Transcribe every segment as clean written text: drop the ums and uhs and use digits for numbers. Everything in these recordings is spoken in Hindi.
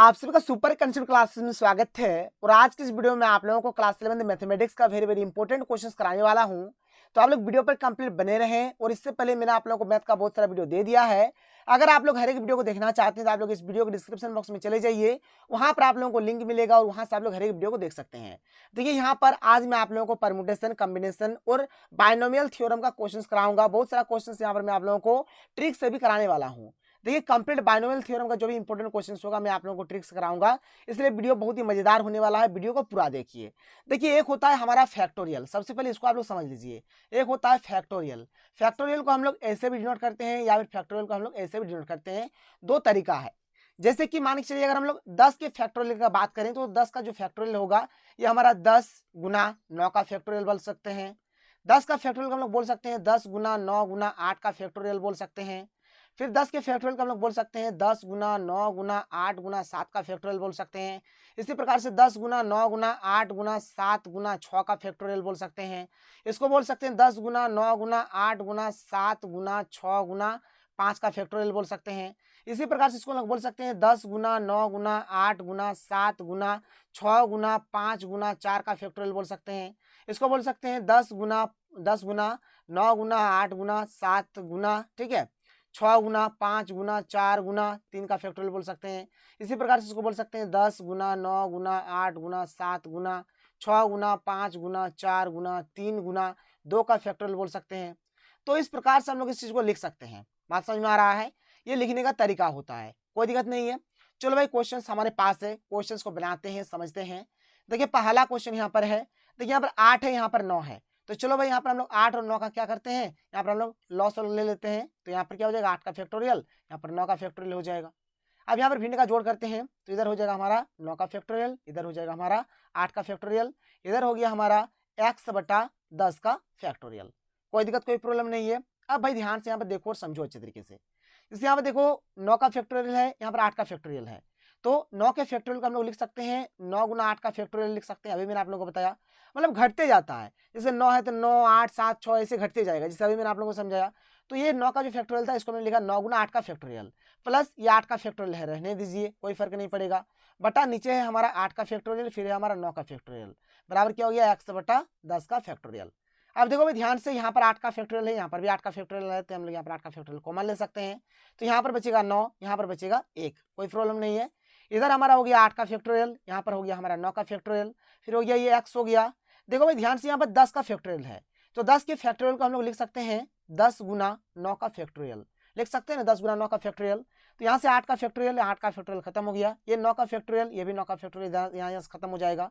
आप सभी का सुपर कंसेप्ट क्लासेस में स्वागत है। और आज की इस वीडियो में आप लोगों को क्लास 11 मैथमेटिक्स का वेरी वेरी इंपॉर्टेंट क्वेश्चंस कराने वाला हूं। तो आप लोग वीडियो पर कंप्लीट बने रहें। और इससे पहले मैंने आप लोगों को मैथ का बहुत सारा वीडियो दे दिया है। अगर आप लोग हर एक वीडियो को देखना चाहते हैं तो आप लोग इस वीडियो के डिस्क्रिप्शन बॉक्स में चले जाइए, वहां पर आप लोगों को लिंक मिलेगा और वहां से आप लोग हर एक वीडियो को देख सकते हैं। देखिए यहाँ पर आज मैं आप लोगों को परम्यूटेशन, कॉम्बिनेशन और बायनोमियल थ्योरम का क्वेश्चन कराऊंगा। बहुत सारा क्वेश्चन यहाँ पर मैं आप लोगों को ट्रिक से भी कराने वाला हूँ। देखिए कंप्लीट बायनोमियल थ्योरम का जो भी इंपॉर्टेंट क्वेश्चन होगा मैं आप लोगों को ट्रिक्स कराऊंगा, इसलिए वीडियो बहुत ही मजेदार होने वाला है। वीडियो को पूरा देखिए। देखिए एक होता है हमारा फैक्टोरियल, सबसे पहले इसको आप लोग समझ लीजिए। एक होता है फैक्टोरियल। फैक्टोरियल को हम लोग ऐसे भी डिनोट करते हैं या फिर फैक्टोरियल को हम लोग ऐसे भी डिनोट करते हैं। दो तरीका है। जैसे कि मान के चलिए अगर हम लोग 10 के फैक्टोरियल का बात करें तो 10 का जो फैक्टोरियल होगा ये हमारा 10 गुना 9 का फैक्टोरियल बोल सकते हैं। 10 का फैक्टोरियल हम लोग बोल सकते हैं 10 गुना 9 गुना 8 का फैक्टोरियल बोल सकते हैं। फिर 10 के फैक्टोरियल का हम लोग बोल सकते हैं 10 गुना 9 गुना 8 गुना 7 का फैक्टोरियल बोल सकते हैं। इसी प्रकार से 10 गुना 9 गुना 8 गुना 7 गुना 6 का फैक्टोरियल बोल सकते हैं। इसको बोल सकते हैं 10 गुना 9 गुना 8 गुना 7 गुना 6 गुना 5 का फैक्टोरियल बोल सकते हैं। इसी प्रकार से इसको लोग बोल सकते हैं 10 गुना 9 गुना 8 गुना 7 गुना 6 गुना 5 गुना 4 का फैक्टोरियल बोल सकते हैं। इसको बोल सकते हैं 10 गुना 9 गुना 8 गुना 7 गुना, ठीक है, 6 गुना 5 गुना 4 गुना 3 का फैक्टोरियल बोल सकते हैं। इसी प्रकार से इसको बोल सकते हैं 10 गुना 9 गुना 8 गुना 7 गुना 6 गुना 5 गुना 4 गुना 3 गुना 2 का फैक्टोरियल बोल सकते हैं। तो इस प्रकार से हम लोग इस चीज को लिख सकते हैं। बात समझ में आ रहा है? ये लिखने का तरीका होता है, कोई दिक्कत नहीं है। चलो भाई क्वेश्चन हमारे पास है, क्वेश्चन को बनाते हैं, समझते हैं। देखिए पहला क्वेश्चन यहाँ पर है। देखिए यहाँ पर 8 है, यहाँ पर 9 है। तो चलो भाई यहाँ पर हम लोग 8 और 9 का क्या करते हैं, यहाँ पर हम लोग लॉस ले लेते हैं। तो यहाँ पर क्या हो जाएगा 8 का फैक्टोरियल, यहाँ पर 9 का फैक्टोरियल हो जाएगा। अब यहाँ पर भिन्न का जोड़ करते हैं तो इधर हो जाएगा हमारा 9 का फैक्टोरियल, इधर हो जाएगा हमारा 8 का फैक्टोरियल, इधर हो गया हमारा x बटा 10 का फैक्टोरियल। कोई दिक्कत कोई प्रॉब्लम नहीं है। अब भाई ध्यान से यहाँ पर देखो और समझो अच्छे तरीके से। जैसे यहाँ पर देखो 9 का फैक्टोरियल है, यहाँ पर 8 का फैक्टोरियल है। तो 9 के फैक्टोरियल को हम लोग लिख सकते हैं 9 गुना 8 का फैक्टोरियल लिख सकते हैं। अभी मैंने आप लोगों को बताया, मतलब घटते जाता है। जैसे 9 है तो 9 8 7 6 ऐसे घटते जाएगा, जैसे अभी मैंने आप लोगों को समझाया। तो ये 9 का जो फैक्टोरियल था इसको मैंने लिखा 9 गुना 8 का फैक्टोरियल प्लस ये 8 का फैक्टोरियल है, रहने दीजिए, कोई फर्क नहीं पड़ेगा। बटा नीचे है हमारा 8 का फैक्टोरियल, फिर है हमारा 9 का फैक्टोरियल, बराबर क्या हो गया x बटा 10 का फैक्टोरियल। अब देखो भाई ध्यान से, यहाँ पर 8 का फैक्टोरियल है, यहाँ पर भी 8 का फैक्टोरियल है, तो हम लोग यहाँ पर 8 का फैक्टोरियल कॉमन ले सकते हैं। तो यहाँ पर बचेगा 9, यहाँ पर बचेगा 1, कोई प्रॉब्लम नहीं है। इधर हमारा हो गया 8 का फैक्टोरियल, यहाँ पर हो गया हमारा 9 का फैक्टोरियल, फिर हो गया ये x हो गया। देखो भाई ध्यान से, यहाँ पर 10 का फैक्टोरियल है, तो 10 के फैक्टोरियल को हम लोग लिख सकते हैं 10 गुना 9 का फैक्टोरियल, लिख सकते हैं ना 10 गुना 9 का फैक्टोरियल। तो यहाँ से 8 का फैक्टोरियल, 8 का फैक्टोरियल खत्म हो गया, ये 9 का फैक्टोरियल, ये भी 9 का फैक्टोरियल यहाँ से खत्म हो जाएगा।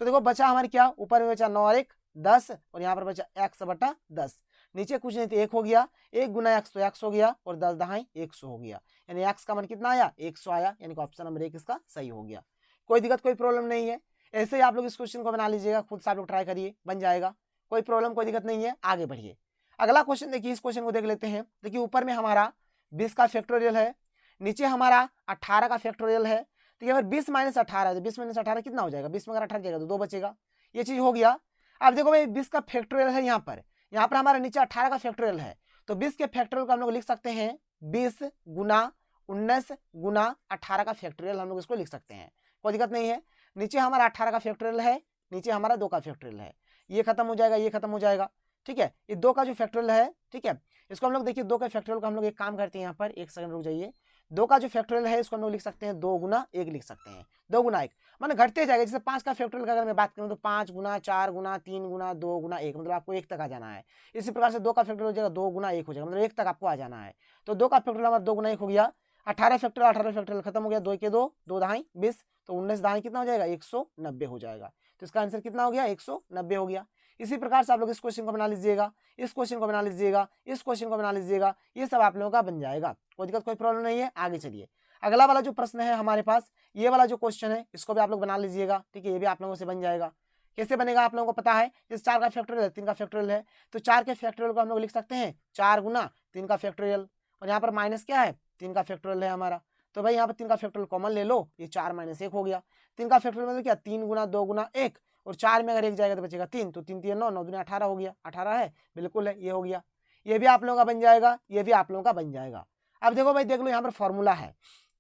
तो देखो बचा हमारे क्या, ऊपर में बचा 9 और 1 10, और यहाँ पर बचा x बटा 10, नीचे कुछ नहीं तो 1 हो गया, 1 गुना x तो x हो गया, और 10 दहाई 100 हो गया, यानी x का मान कितना आया 100 आया, यानी कि ऑप्शन नंबर 1 इसका सही हो गया। कोई दिक्कत कोई प्रॉब्लम नहीं है। ऐसे ही आप लोग इस क्वेश्चन को बना लीजिएगा, खुद से आप लोग ट्राई करिए, बन जाएगा, कोई प्रॉब्लम कोई दिक्कत नहीं है। आगे बढ़िए, अगला क्वेश्चन देखिए, इस क्वेश्चन को देख लेते हैं। देखिए ऊपर में हमारा 20 का फैक्टोरियल है, नीचे हमारा 18 का फैक्टोरियल है। तो अगर 20 माइनस 18 है तो 20 माइनस 18 कितना हो जाएगा, 20 में अगर 18 जाएगा तो 2 बचेगा, ये चीज हो गया। अब देखो भाई 20 का फैक्टोरियल है, यहाँ पर हमारा नीचे 18 का फैक्टोरियल है। तो 20 के फैक्टोरियल को हम लोग लिख सकते हैं 20 गुना 19 गुना 18 का फैक्टोरियल, हम लोग इसको लिख सकते हैं, कोई दिक्कत नहीं है। नीचे हमारा 18 का फैक्टोरियल है, नीचे हमारा 2 का फैक्टोरियल है, ये खत्म हो जाएगा, ये खत्म हो जाएगा, ठीक है। ये 2 का जो फैक्टोरियल है, ठीक है, इसको हम लोग देखिए 2 के फैक्टोरियल को हम लोग एक काम करते हैं, यहाँ पर एक सेकंड रुक जाइए। 2 का जो फैक्टोरियल है इसको हम लोग लिख सकते हैं 2 गुना 1 लिख सकते हैं, 2 गुना 1 माने घटते जाएगा। जैसे 5 का फैक्टोरियल का अगर मैं बात करूं तो 5 गुना 4 गुना 3 गुना 2 गुना 1, मतलब आपको 1 तक आ जाना है। इसी प्रकार से 2 का फैक्टोरियल हो जाएगा 2 गुना 1 हो जाएगा, मतलब 1 तक आपको आ जाना है। तो 2 का फैक्टोरियल हमारा 2 गुना 1 हो गया। 18 फैक्टोरियल खत्म हो गया, 2 के 2 2 दहाई 20, तो 19 दहाई कितना हो जाएगा 190 हो जाएगा। तो इसका आंसर कितना हो गया 190 हो गया। इसी प्रकार से आप लोग इस क्वेश्चन को बना लीजिएगा, इस क्वेश्चन को बना लीजिएगा, इस क्वेश्चन को बना लीजिएगा, ये सब आप लोगों का बन जाएगा, कोई दिक्कत कोई प्रॉब्लम नहीं है। आगे चलिए, अगला वाला जो प्रश्न है हमारे पास, ये वाला जो क्वेश्चन है इसको भी आप लोग बना लीजिएगा, ठीक है, ये भी आप लोगों से बन जाएगा। कैसे बनेगा आप लोगों को पता है, जैसे 4 का फैक्टोरियल है, 3 का फैक्टोरियल है, तो 4 के फैक्टोरियल को हम लोग लिख सकते हैं 4 गुना 3 का फैक्टोरियल, और यहाँ पर माइनस क्या है 3 का फैक्टोरियल है हमारा। तो भाई यहाँ पर 3 का फैक्टोरियल कॉमन ले लो, ये 4 माइनस 1 हो गया। 3 का फैक्टोरियल मतलब क्या 3 गुना 2 गुना 1, और 4 में अगर 1 जाएगा तो बचेगा 3, तो 3 3 9 9 दूनी 18 हो गया, 18 है बिल्कुल है, ये हो गया। ये भी आप लोगों का बन जाएगा, ये भी आप लोगों का बन जाएगा। अब देखो भाई देख लो यहाँ पर फॉर्मूला है,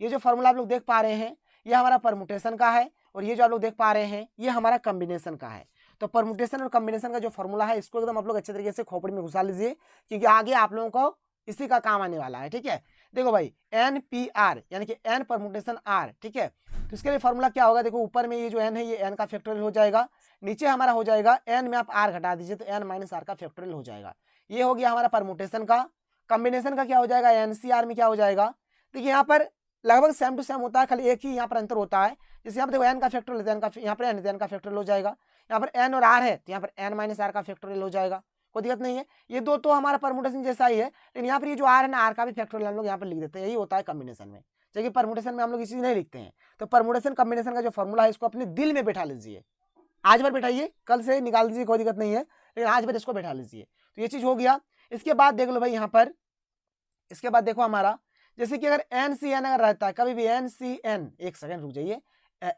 ये जो फॉर्मूला आप लोग देख पा रहे हैं, ये हमारा परमुटेशन का है और ये जो आप लोग देख पा रहे हैं ये हमारा कॉम्बिनेशन का है। तो परमुटेशन और कॉम्बिनेशन का जो फॉर्मूला है इसको एकदम आप लोग अच्छे तरीके से खोपड़ी में घुसा लीजिए, क्योंकि आगे आप लोगों को इसी का काम आने वाला है। ठीक है, देखो भाई NPR यानी कि n परमुटेशन R। ठीक है, तो इसके लिए फॉर्मूला क्या होगा, देखो ऊपर में ये जो n है ये n का फैक्टोरियल हो जाएगा, नीचे हमारा हो जाएगा n में आप r घटा दीजिए तो n माइनस r का फैक्टोरियल हो जाएगा। ये हो गया हमारा परमुटेशन का। कॉम्बिनेशन का क्या हो जाएगा, NCR में क्या हो जाएगा, देखिए यहाँ पर लगभग सेम टू सेम होता है, खाली एक ही यहाँ पर अंतर होता है। जैसे यहाँ पर देखो n का फैक्टोरियल यहाँ पर n का फैक्टोरियल हो जाएगा, यहाँ पर n और r है तो यहाँ पर n माइनस r का फैक्टोरियल हो जाएगा, कोई दिक्कत नहीं है। ये दो तो हमारा परमुटेशन जैसा ही है, लेकिन यहाँ पर ये जो r है ना, r का भी फैक्टोरियल हम लोग यहाँ पर लिख देते हैं, यही होता है कॉम्बिनेशन में। जबकि परमुटेशन में हम लोग ये चीज नहीं लिखते हैं। तो परमुटेशन कॉम्बिनेशन का जो फॉर्मूला है इसको अपने दिल में बैठा लीजिए, आज भर बैठाइए, कल से निकाल दीजिए, कोई दिक्कत नहीं है, लेकिन आज भर इसको बैठा लीजिए। तो ये चीज हो गया। इसके बाद देख लो भाई यहाँ पर, इसके बाद देखो हमारा जैसे कि अगर NCN अगर रहता है कभी भी NCN, एक सेकंड रुक जाइए,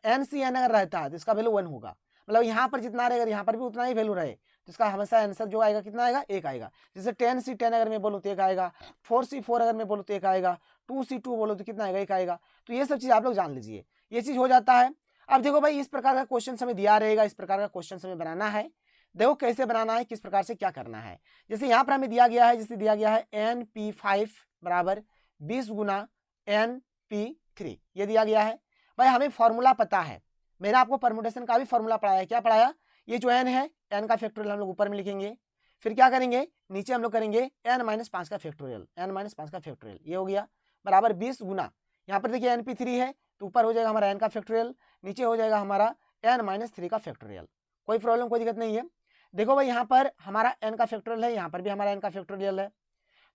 NCN अगर रहता है तो इसका वैल्यू 1 होगा, मतलब यहाँ पर जितना रहेगा यहाँ पर भी उतना ही वैल्यू रहे, तो इसका हमेशा आंसर जो आएगा कितना आएगा, 1 आएगा। जैसे 10C10 अगर मैं बोलूँ तो 1 आएगा, 4C4 अगर मैं बोलूँ तो 1 आएगा, 2C2 बोलो तो कितना आएगा, 1 आएगा। तो ये सब चीज़ आप लोग जान लीजिए, ये चीज़ हो जाता है। अब देखो भाई इस प्रकार का क्वेश्चन हमें दिया रहेगा, इस प्रकार का क्वेश्चन हमें बनाना है। देखो कैसे बनाना है, किस प्रकार से क्या करना है। जैसे यहाँ पर हमें दिया गया है, जैसे दिया गया है NP5 बराबर 20 गुना NP3, ये दिया गया है। भाई हमें फॉर्मूला पता है, मैंने आपको परमुटेशन का भी फॉर्मूला पढ़ाया है। क्या पढ़ाया, ये जो n है n का फैक्टोरियल हम लोग ऊपर में लिखेंगे, फिर क्या करेंगे नीचे हम लोग करेंगे n माइनस 5 का फैक्टोरियल, n माइनस 5 का फैक्टोरियल, ये हो गया बराबर 20 गुना, यहाँ पर देखिए NP3 है तो ऊपर हो जाएगा हमारा n का फैक्टोरियल, नीचे हो जाएगा हमारा n माइनस 3 का फैक्टोरियल। कोई प्रॉब्लम कोई दिक्कत नहीं है। देखो भाई यहाँ पर हमारा n का फैक्टोरियल है, यहाँ पर भी हमारा n का फैक्टोरियल है,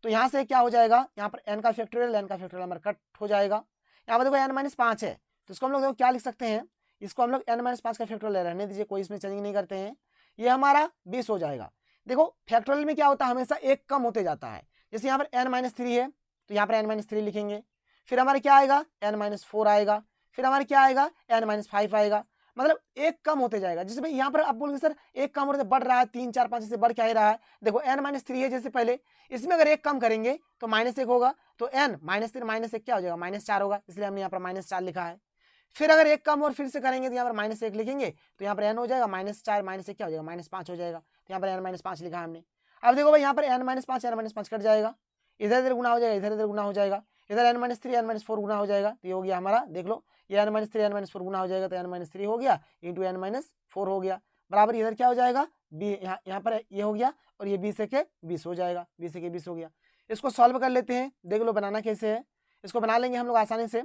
तो यहाँ से क्या हो जाएगा, यहाँ पर n का फैक्टोरियल हमारा कट हो जाएगा। यहाँ पर देखो n माइनस 5 है तो इसको हम लोग देखो क्या लिख सकते हैं, इसको हम लोग n माइनस 5 का फैक्टोरियल रहने दीजिए, कोई इसमें चेंजिंग नहीं करते हैं, ये हमारा 20 हो जाएगा। देखो फैक्टोरियल में क्या होता है, हमेशा एक कम होते जाता है। जैसे यहाँ पर n माइनस 3 है तो यहाँ पर n माइनस 3 लिखेंगे, फिर हमारे क्या आएगा n माइनस 4 आएगा, फिर हमारे क्या आएगा n माइनस 5 आएगा, मतलब एक कम होते जाएगा। जैसे भाई यहाँ पर आप बोलोगे सर एक कम होते बढ़ रहा है, 3 4 5 से बढ़ क्या ही रहा है, देखो n माइनस 3 है जैसे पहले, इसमें अगर एक कम करेंगे तो -1 होगा, तो n माइनस 3 माइनस 1 क्या हो जाएगा, -4 होगा, इसलिए हमने यहाँ पर -4 लिखा है। फिर अगर एक कम और फिर से करेंगे तो यहाँ पर -1 लिखेंगे तो यहाँ पर n हो जाएगा -4 -1 क्या हो जाएगा, -5 हो जाएगा, तो यहाँ पर n माइनस 5 लिखा है हमने। अब देखो भाई यहाँ पर n माइनस 5 कट जाएगा, इधर इधर गुना हो जाएगा, इधर इधर गुना हो जाएगा, इधर n माइनस 3 n माइनस 4 गुना हो जाएगा, तो ये हो गया हमारा, देख लो ये n माइनस 3 n माइनस 4 गुना हो जाएगा, तो n माइनस 3 हो गया इंटू n माइनस 4 हो गया, बराबर इधर क्या हो जाएगा b, यहाँ पर ये हो गया और ये 20 के 20 हो जाएगा, 20 के 20 हो गया। इसको सॉल्व कर लेते हैं, देख लो बनाना कैसे है, इसको बना लेंगे हम लोग आसानी से।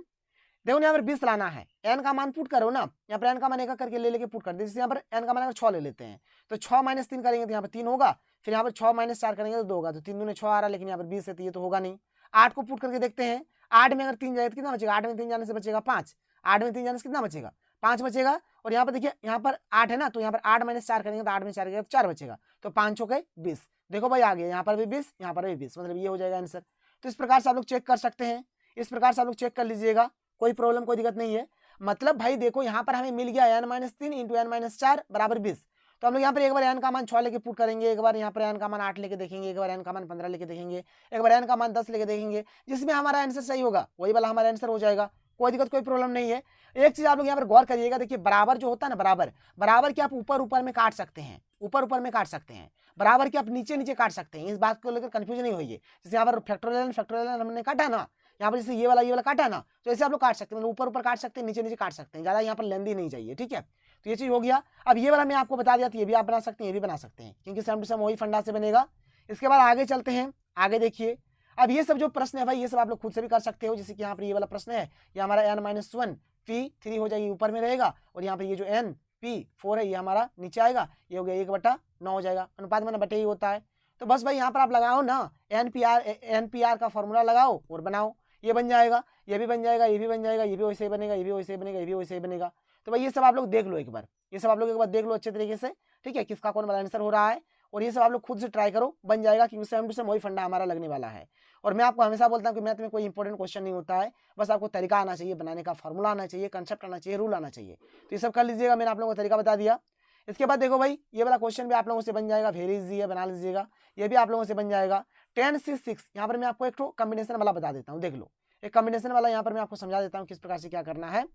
देखो यहाँ पर 20 लाना है, n का मान पुट करो ना, यहाँ पर n का मान एक करके ले लेके पुट कर दे, जैसे यहाँ पर n का मान अगर 6 ले लेते हैं तो 6 माइनस 3 करेंगे तो यहाँ पर 3 होगा, फिर यहाँ पर 6 माइनस 4 करेंगे तो 2 होगा, तो 3 दूने 6 आ रहा है, लेकिन यहाँ पर 20 है तो ये तो होगा नहीं। 8 को पुट करके देखते हैं, 8 में अगर 3 जाए तो कितना बचेगा, 8 में 3 जाने से बचेगा 5, 8 में 3 जाने से कितना बचेगा, 5 बचेगा। और यहाँ पर देखिए यहाँ पर 8 है ना, तो यहाँ पर 8 माइनस 4 करेंगे तो 8 में 4 करेंगे तो 4 बचेगा, तो 5 हो गए 20। देखो भाई आ गया, यहाँ पर भी 20, यहाँ पर भी 20, मतलब ये हो जाएगा आंसर। तो इस प्रकार से आप लोग चेक कर सकते हैं, इस प्रकार से आप लोग चेक कर लीजिएगा, कोई प्रॉब्लम कोई दिक्कत नहीं है। मतलब भाई देखो यहाँ पर हमें मिल गया n minus 3 into n minus 4 बराबर 20, तो हम लोग यहाँ पर एक बार n का मान 6 लेके पुट करेंगे, एक बार यहाँ पर n का मान 8 लेके देखेंगे, एक बार n का मान 15 लेके देखेंगे, एक बार n का मान 10 लेके देखेंगे, जिसमें हमारा आंसर सही होगा वही वाला हमारा आंसर हो जाएगा, कोई दिक्कत कोई प्रॉब्लम नहीं है। एक चीज आप लोग यहाँ पर गौर करिएगा, देखिए बराबर जो होता है ना, बराबर बराबर के आप ऊपर ऊपर में काट सकते हैं, ऊपर ऊपर में काट सकते हैं, बराबर के आप नीचे नीचे काट सकते हैं, इस बात को लेकर कंफ्यूजन नहीं होइए। जैसे यहाँ पर फैक्टोरियल हमने काटा ना, यहाँ पर जैसे ये वाला काटा ना, तो ऐसे आप लोग काट सकते हैं, मतलब ऊपर ऊपर काट सकते हैं, नीचे नीचे काट सकते हैं, ज्यादा यहाँ पर लेंदी नहीं चाहिए, ठीक है। तो ये चीज हो गया। अब ये वाला मैं आपको बता दिया, तो ये भी आप बना सकते हैं, ये भी बना सकते हैं, क्योंकि सेम टू सेम वही फंडा से बनेगा। इसके बाद आगे चलते हैं, आगे देखिए। अब ये सब जो प्रश्न है भाई, ये सब आप लोग खुद से भी कर सकते हो। जैसे कि यहाँ पर ये वाला प्रश्न है, ये हमारा n-1 P3 हो जाएगी, ऊपर में रहेगा, और यहाँ पर ये जो NP4 है ये हमारा नीचे आएगा, ये हो गया 1/9 हो जाएगा, अनुपात में बटे ही होता है। तो बस भाई यहाँ पर आप लगाओ ना, NPR का फॉर्मूला लगाओ और बनाओ, ये बन जाएगा, ये भी बन जाएगा, ये भी बन जाएगा, ये भी वैसे ही बनेगा, ये भी वैसे ही बनेगा, ये भी वैसे ही बनेगा। तो भाई ये सब आप लोग देख लो एक बार, ये सब आप लोग एक बार देख लो अच्छे तरीके से, ठीक है, किसका कौन वाला आंसर हो रहा है, और ये सब आप लोग खुद से ट्राई करो, बन जाएगा, क्योंकि सेम टू सेम वही फंडा हमारा लगने वाला है। और मैं आपको हमेशा बोलता हूँ कि मैथ में कोई इंपॉर्टेंट क्वेश्चन नहीं होता है, बस आपको तरीका आना चाहिए बनाने का, फॉर्मूला आना चाहिए, कंसेप्ट आना चाहिए, रूल आना चाहिए। तो ये सब कर लीजिएगा, मैंने आप लोगों को तरीका बता दिया। इसके बाद देखो भाई ये वाला क्वेश्चन भी आप लोगों से बन जाएगा, वेरी इजी है, बना लीजिएगा, ये भी आप लोगों से बन जाएगा। 10C6, यहाँ पर मैं आपको एक कॉम्बिनेशन वाला बता देता हूँ, देख लो, एक कॉम्बिनेशन वाला यहाँ पर मैं आपको समझा देता हूँ किस प्रकार से क्या करना है।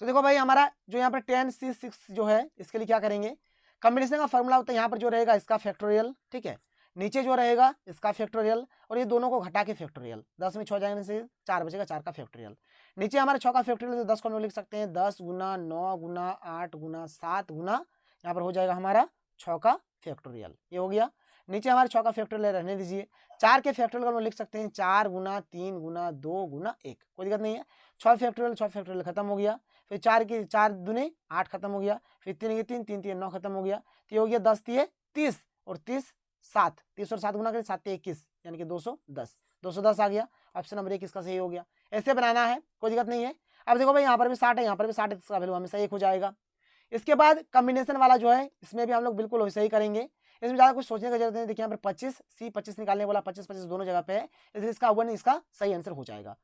तो देखो भाई हमारा जो यहाँ पर 10C6 जो है इसके लिए क्या करेंगे, कॉम्बिनेशन का फॉर्मूला होता है यहाँ पर जो रहेगा इसका फैक्टोरियल, ठीक है, नीचे जो रहेगा इसका फैक्टोरियल और ये दोनों को घटा के फैक्टोरियल, 10 में 6 जाने से 4 बचेगा, 4 का फैक्टोरियल। नीचे हमारे 6 का फैक्टोरियल 10 को हम लोग लिख सकते हैं 10 गुना 9 गुना 8 गुना 7 गुना, यहाँ पर हो जाएगा हमारा 6 का फैक्टोरियल, ये हो गया। नीचे हमारे 6 का फैक्टोरियल रहने दीजिए, 4 के फैक्टोरियल को हम लिख सकते हैं 4 गुना 3 गुना 2 गुना 1, कोई दिक्कत नहीं है। 6 फैक्टोरियल खत्म हो गया, फिर 4 की 4 दूनी 8 खत्म हो गया, फिर 3 की 3 3 3 9 खत्म हो गया, तो ये हो गया 10 3 30 और 30 7, 30 और 7 गुना करें 7 21 यानी कि 210, 210 आ गया। ऑप्शन नंबर 1 इसका सही हो गया। ऐसे बनाना है, कोई दिक्कत नहीं है। अब देखो भाई यहाँ पर भी 60 है, यहाँ पर भी 60 है, इसका वैल्यू हमेशा 1 हो जाएगा। इसके बाद कॉम्बिनेशन वाला जो है इसमें भी हम लोग बिल्कुल वैसे ही करेंगे, इसमें ज़्यादा कुछ सोचने की जरूरत नहीं। देखिए यहाँ पर 25 सी 25 निकालने वाला 25 25 दोनों जगह पे है, इसलिए इसका 1 इसका सही आंसर हो जाएगा।